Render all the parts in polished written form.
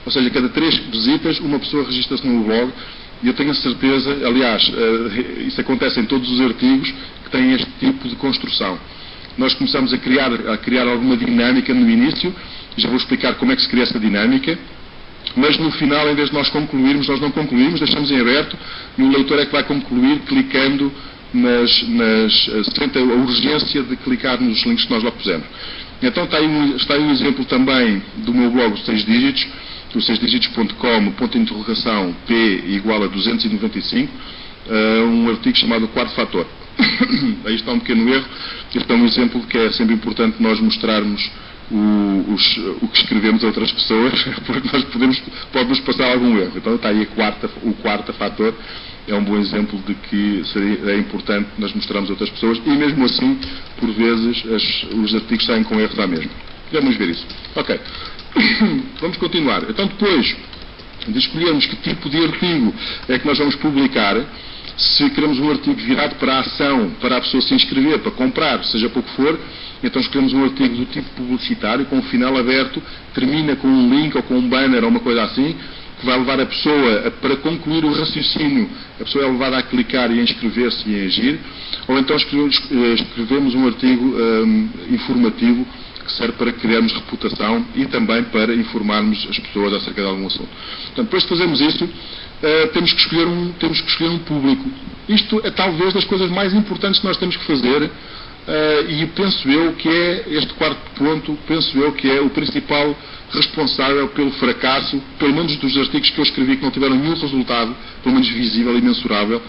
Ou seja, cada 3 visitas, uma pessoa registra-se no blog, e eu tenho a certeza, aliás, isso acontece em todos os artigos que têm este tipo de construção. Nós começamos a criar alguma dinâmica no início, já vou explicar como é que se cria essa dinâmica, mas no final, em vez de nós concluirmos, nós não concluímos, deixamos em aberto, e o leitor é que vai concluir clicando frente à urgência de clicar nos links que nós lá pusemos. Então está aí um exemplo também do meu blog, o 6 dígitos, o 6dígitos.com, ponto de interrogação, P igual a 295, um artigo chamado Quarto Fator. Aí está um pequeno erro. Este é um exemplo que é sempre importante nós mostrarmos o que escrevemos a outras pessoas, porque nós pode-nos passar algum erro. Então está aí o quarto fator, é um bom exemplo de que é importante nós mostrarmos a outras pessoas, e mesmo assim, por vezes, os artigos saem com erros à mesma. Vamos ver isso. Ok. Vamos continuar. Então, depois de escolhermos que tipo de artigo é que nós vamos publicar, se queremos um artigo virado para a ação, para a pessoa se inscrever, para comprar, seja pouco for, então escolhemos um artigo do tipo publicitário, com o final aberto, termina com um link ou com um banner ou uma coisa assim, que vai levar a pessoa, para concluir o raciocínio, a pessoa é levada a clicar e a inscrever-se e a agir, ou então escrevemos um artigo informativo, que serve para criarmos reputação e também para informarmos as pessoas acerca de algum assunto. Portanto, depois de fazermos isso, temos que escolher um público. Isto é talvez das coisas mais importantes que nós temos que fazer, e penso eu que é este quarto ponto, penso eu que é o principal responsável pelo fracasso, pelo menos dos artigos que eu escrevi que não tiveram nenhum resultado, pelo menos visível e mensurável.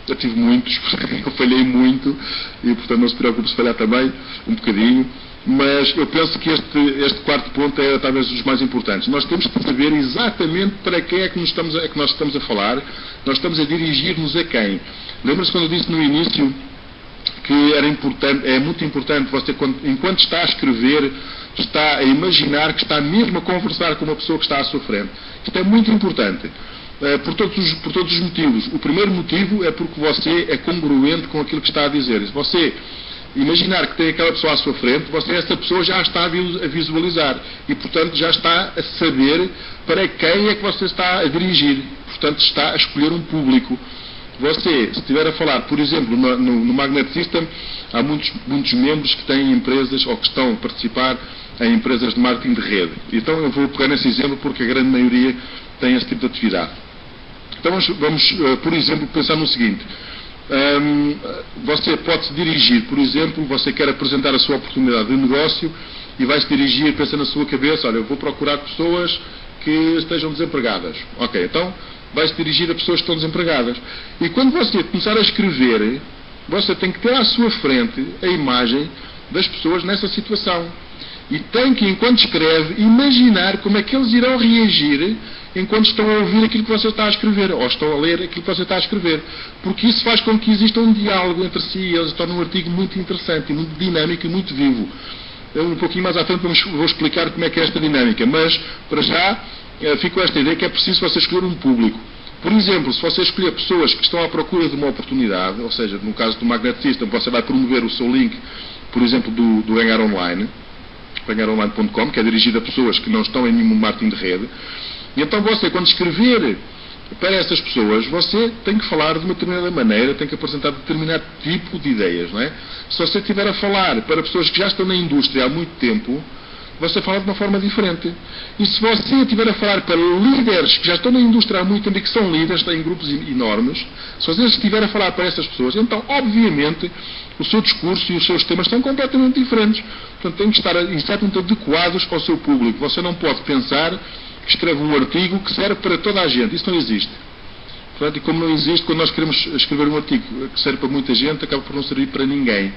Eu tive muitos, eu falhei muito, e portanto não se preocupe se falhar também, um bocadinho. Mas eu penso que este quarto ponto é talvez dos mais importantes. Nós temos que saber exatamente para quem é que nós estamos a falar, nós estamos a dirigir-nos a quem. Lembra-se quando eu disse no início que é muito importante você, enquanto está a escrever, está a imaginar que está mesmo a conversar com uma pessoa que está à sua frente. Isto é muito importante. Por todos os motivos. O primeiro motivo é porque você é congruente com aquilo que está a dizer. Se você imaginar que tem aquela pessoa à sua frente, essa pessoa já está a visualizar e, portanto, já está a saber para quem é que você está a dirigir. Portanto, está a escolher um público. Você, se estiver a falar, por exemplo, no Magnet System, há muitos membros que têm empresas ou que estão a participar em empresas de marketing de rede. Então, eu vou pegar nesse exemplo porque a grande maioria tem esse tipo de atividade. Então, vamos por exemplo, pensar no seguinte. Você pode se dirigir, por exemplo, você quer apresentar a sua oportunidade de negócio e vai se dirigir, pensa na sua cabeça, olha, eu vou procurar pessoas que estejam desempregadas. Ok, então vai se dirigir a pessoas que estão desempregadas. E quando você começar a escrever, você tem que ter à sua frente a imagem das pessoas nessa situação. E tem que, enquanto escreve, imaginar como é que eles irão reagir enquanto estão a ouvir aquilo que você está a escrever, ou estão a ler aquilo que você está a escrever. Porque isso faz com que exista um diálogo entre si, e eles estão num artigo muito interessante, muito dinâmico e muito vivo. Um pouquinho mais à frente vou explicar como é que é esta dinâmica, mas, para já, fico com esta ideia que é preciso você escolher um público. Por exemplo, se você escolher pessoas que estão à procura de uma oportunidade, ou seja, no caso do Magnet System, você vai promover o seu link, por exemplo, do Ganhar Online, ganharonline.com, que é dirigido a pessoas que não estão em nenhum marketing de rede. E então você, quando escrever para essas pessoas, você tem que falar de uma determinada maneira, tem que apresentar determinado tipo de ideias, não é? Se você estiver a falar para pessoas que já estão na indústria há muito tempo, você fala de uma forma diferente. E se você estiver a falar para líderes que já estão na indústria há muito tempo e que são líderes, têm grupos enormes, se você estiver a falar para essas pessoas, então, obviamente, o seu discurso e os seus temas são completamente diferentes. Portanto, têm que estar exatamente adequados ao seu público. Você não pode pensar que escreve um artigo que serve para toda a gente. Isso não existe. Portanto, e como não existe, quando nós queremos escrever um artigo que serve para muita gente, acaba por não servir para ninguém.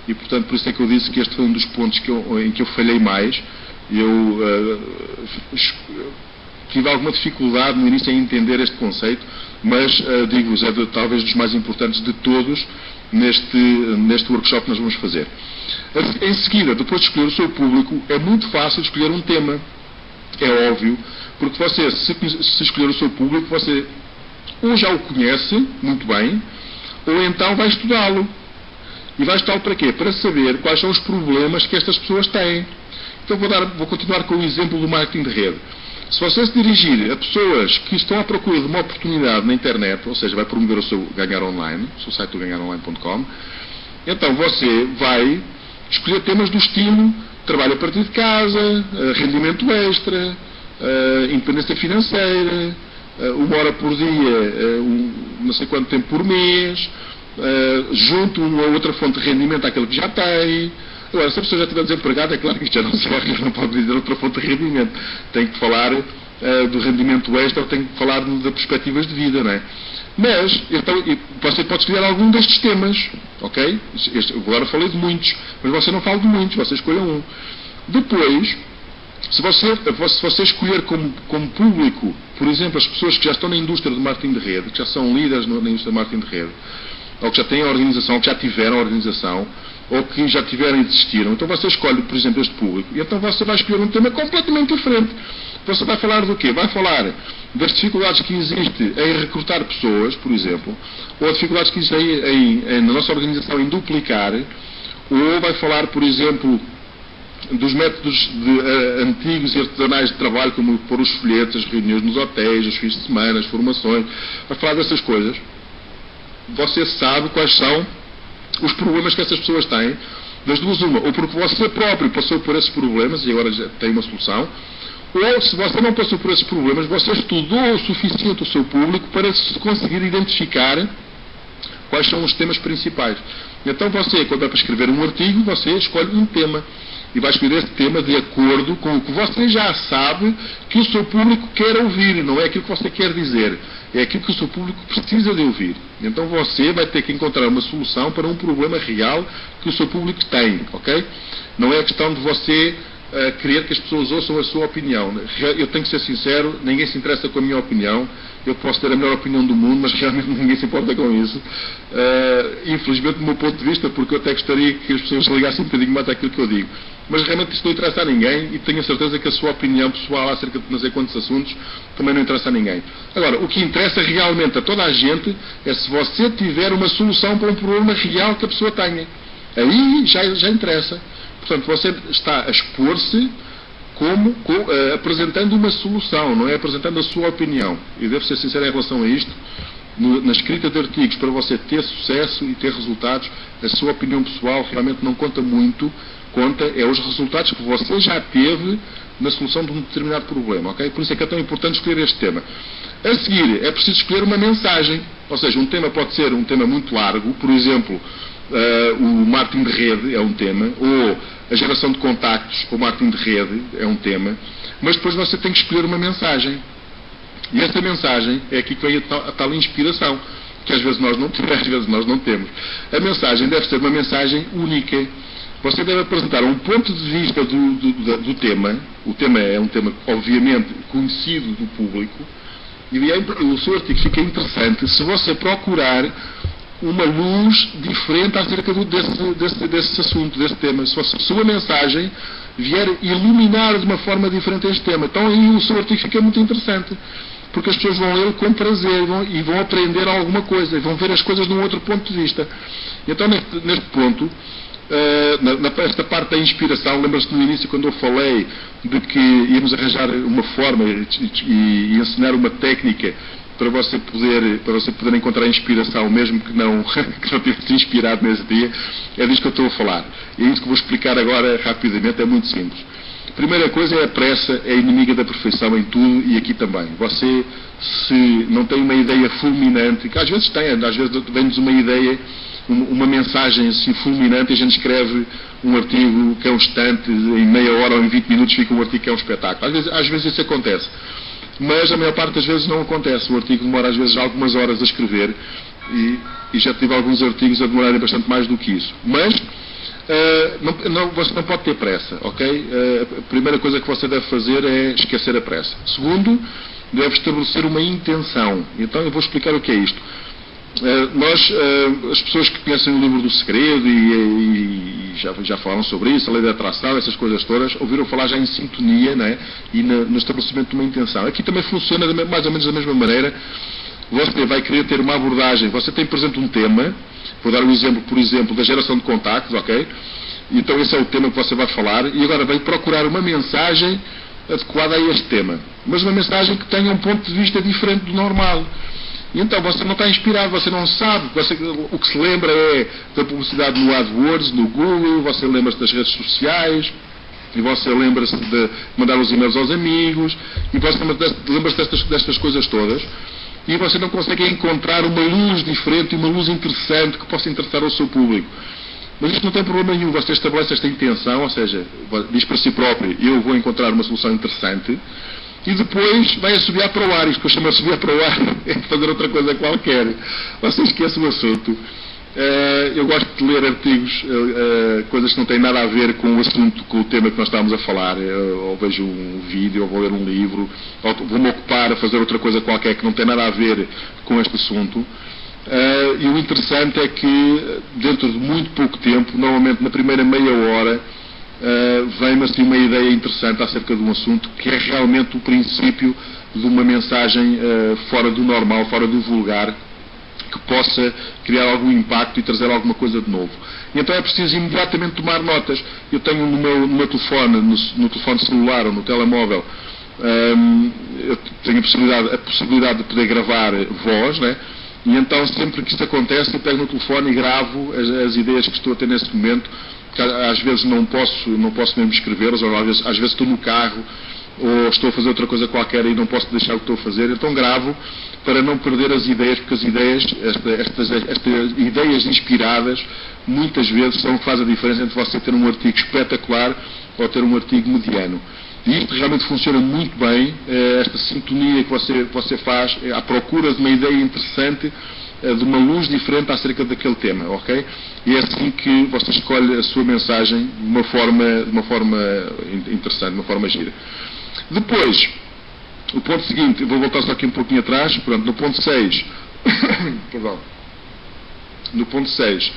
E, portanto, por isso é que eu disse que este foi um dos pontos em que eu falhei mais. Eu tive alguma dificuldade no início em entender este conceito, mas, digo-vos, é talvez dos mais importantes de todos neste workshop que nós vamos fazer. Em seguida, depois de escolher o seu público, é muito fácil escolher um tema. É óbvio, porque você, se escolher o seu público, você ou já o conhece muito bem, ou então vai estudá-lo. E vai estudá-lo para quê? Para saber quais são os problemas que estas pessoas têm. Então vou continuar com o exemplo do marketing de rede. Se você se dirigir a pessoas que estão à procura de uma oportunidade na internet, ou seja, vai promover o seu Ganhar Online, o seu site do ganharonline.com, então você vai escolher temas do estilo trabalho a partir de casa, rendimento extra, independência financeira, 1 hora por dia, não sei quanto tempo por mês, junto uma outra fonte de rendimento àquele que já tem. Agora, se a pessoa já estiver desempregada, é claro que isto já não serve, não pode dizer outra fonte de rendimento. Tem que falar do rendimento extra, ou tem que falar de perspectivas de vida, não é? Mas, então, você pode escolher algum destes temas, ok? Agora falei de muitos, mas você não fala de muitos, você escolha um. Depois, se você escolher como público, por exemplo, as pessoas que já estão na indústria de marketing de rede, que já são líderes na indústria de marketing de rede, ou que já têm a organização, ou que já tiveram a organização, ou que já tiveram e desistiram, então você escolhe, por exemplo, este público, e então você vai escolher um tema completamente diferente. Você vai falar do quê? Vai falar das dificuldades que existem em recrutar pessoas, por exemplo, ou as dificuldades que existem na nossa organização em duplicar, ou vai falar, por exemplo, dos métodos antigos e artesanais de trabalho, como pôr os folhetos, as reuniões nos hotéis, os fins de semana, as formações. Vai falar dessas coisas. Você sabe quais são os problemas que essas pessoas têm, das duas uma, ou porque você próprio passou por esses problemas e agora já tem uma solução, ou se você não passou por esses problemas, você estudou o suficiente o seu público para conseguir identificar quais são os temas principais. Então você, quando é para escrever um artigo, você escolhe um tema e vai escolher esse tema de acordo com o que você já sabe que o seu público quer ouvir, não é aquilo que você quer dizer, é aquilo que o seu público precisa de ouvir. Então você vai ter que encontrar uma solução para um problema real que o seu público tem, ok? Não é questão de você querer que as pessoas ouçam a sua opinião. Eu tenho que ser sincero, ninguém se interessa com a minha opinião. Eu posso ter a melhor opinião do mundo, mas realmente ninguém se importa com isso. Infelizmente, do meu ponto de vista, porque eu até gostaria que as pessoas ligassem um bocadinho mais àquilo que eu digo. Mas realmente isso não interessa a ninguém e tenho a certeza que a sua opinião pessoal acerca de não sei quantos assuntos também não interessa a ninguém. Agora, o que interessa realmente a toda a gente é se você tiver uma solução para um problema real que a pessoa tenha. Aí já interessa. Portanto, você está a expor-se apresentando uma solução, não é apresentando a sua opinião. E devo ser sincero em relação a isto. Na escrita de artigos, para você ter sucesso e ter resultados, a sua opinião pessoal realmente não conta muito. Conta é os resultados que você já teve na solução de um determinado problema, ok? Por isso é que é tão importante escolher este tema. A seguir, é preciso escolher uma mensagem. Ou seja, um tema pode ser um tema muito largo, por exemplo, o marketing de rede é um tema, ou a geração de contactos com o marketing de rede é um tema, mas depois você tem que escolher uma mensagem. E essa mensagem é aqui que vem a tal inspiração, que às vezes nós não temos, às vezes nós não temos. A mensagem deve ser uma mensagem única. Você deve apresentar um ponto de vista do tema. O tema é um tema, obviamente, conhecido do público, e o seu artigo fica interessante se você procurar uma luz diferente acerca desse assunto, desse tema. Se a sua mensagem vier iluminar de uma forma diferente este tema, então aí o seu artigo fica muito interessante, porque as pessoas vão ler com prazer e vão aprender alguma coisa, e vão ver as coisas de um outro ponto de vista. Então, neste ponto, esta parte da inspiração, lembra-se no início quando eu falei de que íamos arranjar uma forma e ensinar uma técnica para você poder encontrar inspiração, mesmo que não tivesse inspirado nesse dia, é disso que eu estou a falar. E é isso que vou explicar agora rapidamente, é muito simples. A primeira coisa é a pressa, é inimiga da perfeição em tudo e aqui também. Você, se não tem uma ideia fulminante, que às vezes tem, às vezes vem-nos uma ideia, uma mensagem assim fulminante e a gente escreve um artigo que é um instante, em meia hora ou em 20 minutos fica um artigo que é um espetáculo. Às vezes isso acontece. Mas a maior parte das vezes não acontece. O artigo demora às vezes algumas horas a escrever e já tive alguns artigos a demorarem bastante mais do que isso. Mas você não pode ter pressa, ok? A primeira coisa que você deve fazer é esquecer a pressa. Segundo, deve estabelecer uma intenção. Então eu vou explicar o que é isto. As pessoas que conhecem o livro do segredo e já falaram sobre isso, a lei da atração, essas coisas todas, ouviram falar já em sintonia, né? E no estabelecimento de uma intenção. Aqui também funciona mais ou menos da mesma maneira. Você vai querer ter uma abordagem, você tem, por exemplo, um tema, vou dar um exemplo, por exemplo, da geração de contactos, ok? Então esse é o tema que você vai falar, e agora vai procurar uma mensagem adequada a este tema, mas uma mensagem que tenha um ponto de vista diferente do normal. E então você não está inspirado, você não sabe, o que se lembra é da publicidade no AdWords, no Google, você lembra-se das redes sociais, e você lembra-se de mandar os e-mails aos amigos, e você lembra-se destas coisas todas, e você não consegue encontrar uma luz diferente, uma luz interessante que possa interessar ao seu público. Mas isto não tem problema nenhum, você estabelece esta intenção, ou seja, diz para si próprio, eu vou encontrar uma solução interessante, e depois vai assobiar para o ar. Isto que eu chamo de assobiar para o ar é fazer outra coisa qualquer. Você esquece o assunto. Eu gosto de ler artigos, coisas que não têm nada a ver com o assunto, com o tema que nós estamos a falar. Ou vejo um vídeo, ou vou ler um livro, ou vou-me ocupar a fazer outra coisa qualquer que não tem nada a ver com este assunto. E o interessante é que, dentro de muito pouco tempo, normalmente na primeira meia hora, vem-me assim uma ideia interessante acerca de um assunto que é realmente o princípio de uma mensagem fora do normal, fora do vulgar, que possa criar algum impacto e trazer alguma coisa de novo. E então é preciso imediatamente tomar notas. Eu tenho no meu telefone, no telefone celular ou no telemóvel, eu tenho a possibilidade de poder gravar voz, né? E então sempre que isto acontece eu pego no telefone e gravo as ideias que estou a ter nesse momento. Às vezes não posso mesmo escrevê-las, ou às vezes estou no carro ou estou a fazer outra coisa qualquer e não posso deixar o que estou a fazer, então gravo para não perder as ideias, porque as ideias, estas ideias inspiradas, muitas vezes são o que faz a diferença entre você ter um artigo espetacular ou ter um artigo mediano. E isto realmente funciona muito bem, esta sintonia que você faz à procura de uma ideia interessante, de uma luz diferente acerca daquele tema, ok? E é assim que você escolhe a sua mensagem de uma forma interessante, de uma forma gira. Depois, o ponto seguinte, vou voltar só aqui um pouquinho atrás, pronto, no ponto 6, perdão, no ponto 6,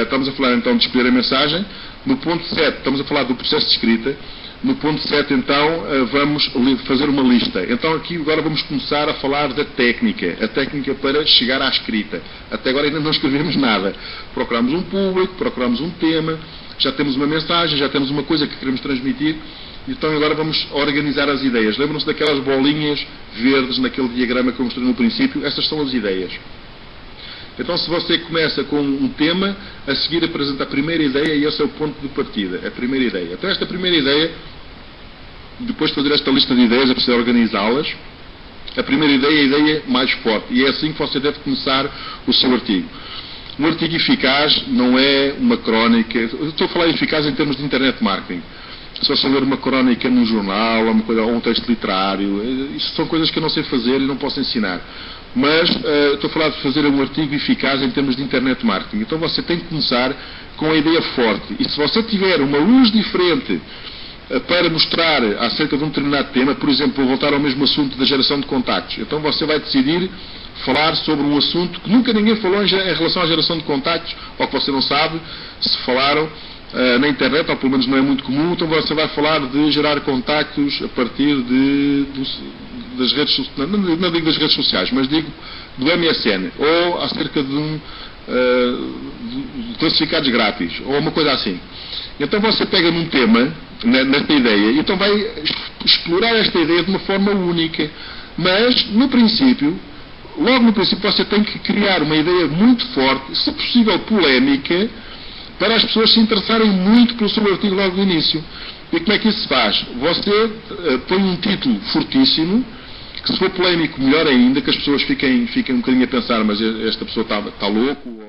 estamos a falar então de escolher a mensagem, no ponto 7 estamos a falar do processo de escrita. No ponto 7, então, vamos fazer uma lista. Então, aqui agora vamos começar a falar da técnica. A técnica para chegar à escrita. Até agora ainda não escrevemos nada. Procuramos um público, procuramos um tema, já temos uma mensagem, já temos uma coisa que queremos transmitir. Então, agora vamos organizar as ideias. Lembram-se daquelas bolinhas verdes naquele diagrama que eu mostrei no princípio? Essas são as ideias. Então, se você começa com um tema, a seguir apresenta a primeira ideia e esse é o ponto de partida, a primeira ideia. Então, esta primeira ideia, depois de fazer esta lista de ideias, é preciso organizá-las. A primeira ideia é a ideia mais forte e é assim que você deve começar o seu artigo. Um artigo eficaz não é uma crónica, eu estou a falar eficaz em termos de internet marketing. Se você ler uma crónica num jornal, ou um texto literário, isso são coisas que eu não sei fazer e não posso ensinar. Mas estou a falar de fazer um artigo eficaz em termos de internet marketing. Então você tem que começar com a ideia forte. E se você tiver uma luz diferente para mostrar acerca de um determinado tema, por exemplo, vou voltar ao mesmo assunto da geração de contactos. Então você vai decidir falar sobre um assunto que nunca ninguém falou em relação à geração de contactos, ou que você não sabe se falaram na internet, ou pelo menos não é muito comum. Então você vai falar de gerar contactos a partir das redes sociais, não digo das redes sociais, mas digo do MSN, ou acerca de classificados grátis, ou uma coisa assim. Então você pega num tema, nesta ideia, e então vai explorar esta ideia de uma forma única. Mas, no princípio, logo no princípio, você tem que criar uma ideia muito forte, se possível polémica, para as pessoas se interessarem muito pelo seu artigo logo no início. E como é que isso se faz? Você põe um título fortíssimo, que se for polémico, melhor ainda, que as pessoas fiquem um bocadinho a pensar, mas esta pessoa está louco.